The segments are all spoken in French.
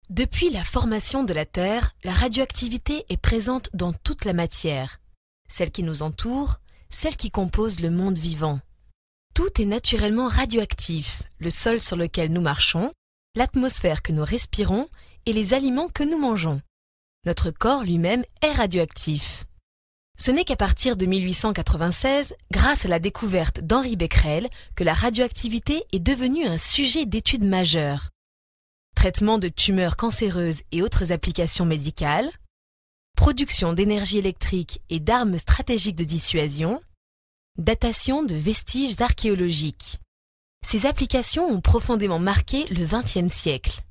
Depuis la formation de la Terre, la radioactivité est présente dans toute la matière, celle qui nous entoure, celle qui compose le monde vivant. Tout est naturellement radioactif, le sol sur lequel nous marchons, l'atmosphère que nous respirons et les aliments que nous mangeons. Notre corps lui-même est radioactif. Ce n'est qu'à partir de 1896, grâce à la découverte d'Henri Becquerel, que la radioactivité est devenue un sujet d'étude majeur. Traitement de tumeurs cancéreuses et autres applications médicales, production d'énergie électrique et d'armes stratégiques de dissuasion, datation de vestiges archéologiques. Ces applications ont profondément marqué le XXe siècle.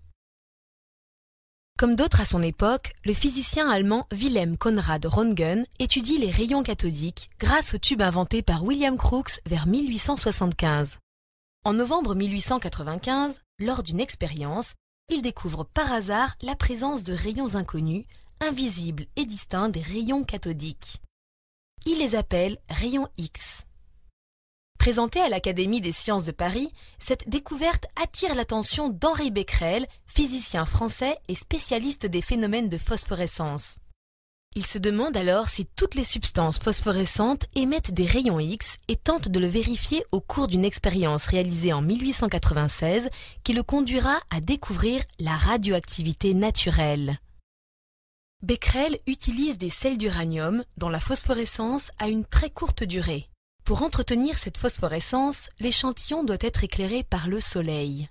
Comme d'autres à son époque, le physicien allemand Wilhelm Conrad Röntgen étudie les rayons cathodiques grâce au tube inventé par William Crookes vers 1875. En novembre 1895, lors d'une expérience, il découvre par hasard la présence de rayons inconnus, invisibles et distincts des rayons cathodiques. Il les appelle rayons X. Présentée à l'Académie des sciences de Paris, cette découverte attire l'attention d'Henri Becquerel, physicien français et spécialiste des phénomènes de phosphorescence. Il se demande alors si toutes les substances phosphorescentes émettent des rayons X et tente de le vérifier au cours d'une expérience réalisée en 1896 qui le conduira à découvrir la radioactivité naturelle. Becquerel utilise des sels d'uranium dont la phosphorescence a une très courte durée. Pour entretenir cette phosphorescence, l'échantillon doit être éclairé par le soleil.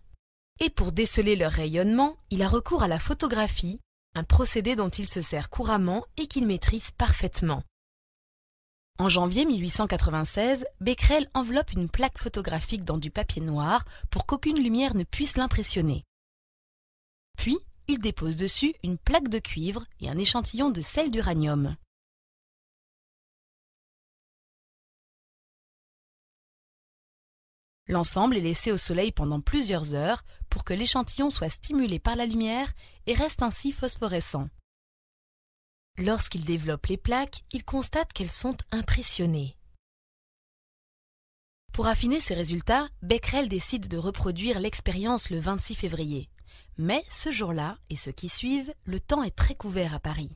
Et pour déceler leur rayonnement, il a recours à la photographie, un procédé dont il se sert couramment et qu'il maîtrise parfaitement. En janvier 1896, Becquerel enveloppe une plaque photographique dans du papier noir pour qu'aucune lumière ne puisse l'impressionner. Puis, il dépose dessus une plaque de cuivre et un échantillon de sel d'uranium. L'ensemble est laissé au soleil pendant plusieurs heures pour que l'échantillon soit stimulé par la lumière et reste ainsi phosphorescent. Lorsqu'il développe les plaques, il constate qu'elles sont impressionnées. Pour affiner ses résultats, Becquerel décide de reproduire l'expérience le 26 février. Mais ce jour-là et ceux qui suivent, le temps est très couvert à Paris.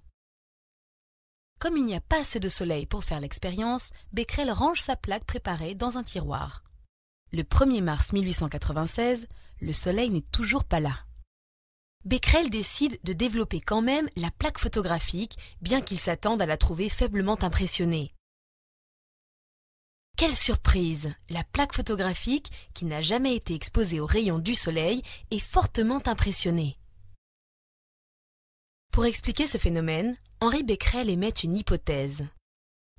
Comme il n'y a pas assez de soleil pour faire l'expérience, Becquerel range sa plaque préparée dans un tiroir. Le 1er mars 1896, le soleil n'est toujours pas là. Becquerel décide de développer quand même la plaque photographique, bien qu'il s'attende à la trouver faiblement impressionnée. Quelle surprise! La plaque photographique, qui n'a jamais été exposée aux rayons du soleil, est fortement impressionnée. Pour expliquer ce phénomène, Henri Becquerel émet une hypothèse.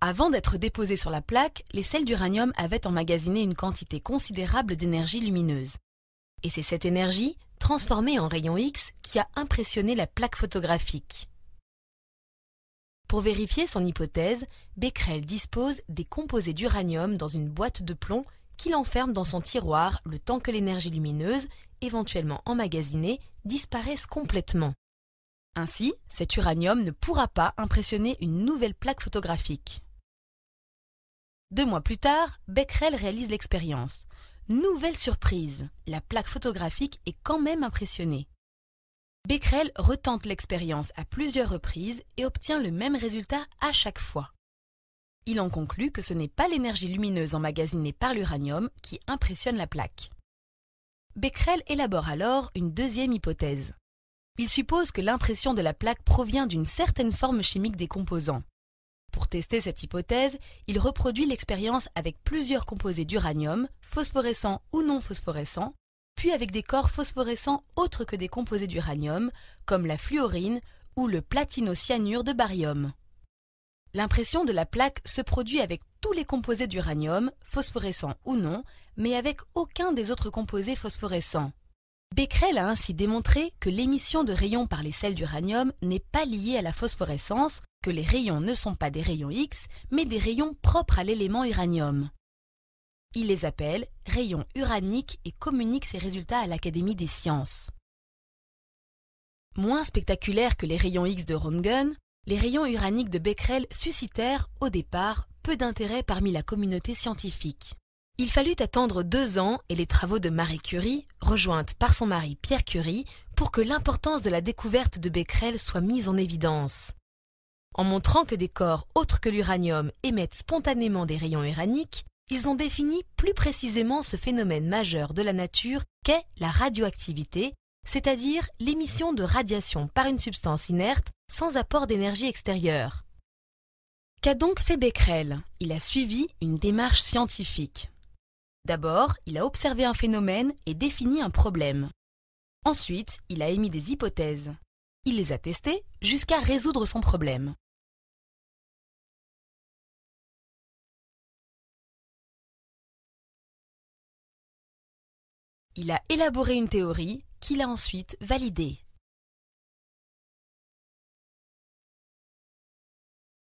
Avant d'être déposés sur la plaque, les sels d'uranium avaient emmagasiné une quantité considérable d'énergie lumineuse. Et c'est cette énergie, transformée en rayons X, qui a impressionné la plaque photographique. Pour vérifier son hypothèse, Becquerel dispose des composés d'uranium dans une boîte de plomb qu'il enferme dans son tiroir le temps que l'énergie lumineuse, éventuellement emmagasinée, disparaisse complètement. Ainsi, cet uranium ne pourra pas impressionner une nouvelle plaque photographique. 2 mois plus tard, Becquerel réalise l'expérience. Nouvelle surprise, la plaque photographique est quand même impressionnée. Becquerel retente l'expérience à plusieurs reprises et obtient le même résultat à chaque fois. Il en conclut que ce n'est pas l'énergie lumineuse emmagasinée par l'uranium qui impressionne la plaque. Becquerel élabore alors une deuxième hypothèse. Il suppose que l'impression de la plaque provient d'une certaine forme chimique des composants. Pour tester cette hypothèse, il reproduit l'expérience avec plusieurs composés d'uranium, phosphorescents ou non phosphorescents, puis avec des corps phosphorescents autres que des composés d'uranium, comme la fluorine ou le platinocyanure de baryum. L'impression de la plaque se produit avec tous les composés d'uranium, phosphorescents ou non, mais avec aucun des autres composés phosphorescents. Becquerel a ainsi démontré que l'émission de rayons par les sels d'uranium n'est pas liée à la phosphorescence, que les rayons ne sont pas des rayons X, mais des rayons propres à l'élément uranium. Il les appelle rayons uraniques et communique ses résultats à l'Académie des sciences. Moins spectaculaires que les rayons X de Röntgen, les rayons uraniques de Becquerel suscitèrent, au départ, peu d'intérêt parmi la communauté scientifique. Il fallut attendre 2 ans et les travaux de Marie Curie, rejointe par son mari Pierre Curie, pour que l'importance de la découverte de Becquerel soit mise en évidence. En montrant que des corps autres que l'uranium émettent spontanément des rayons uraniques, ils ont défini plus précisément ce phénomène majeur de la nature qu'est la radioactivité, c'est-à-dire l'émission de radiation par une substance inerte sans apport d'énergie extérieure. Qu'a donc fait Becquerel? Il a suivi une démarche scientifique. D'abord, il a observé un phénomène et défini un problème. Ensuite, il a émis des hypothèses. Il les a testées jusqu'à résoudre son problème. Il a élaboré une théorie qu'il a ensuite validée.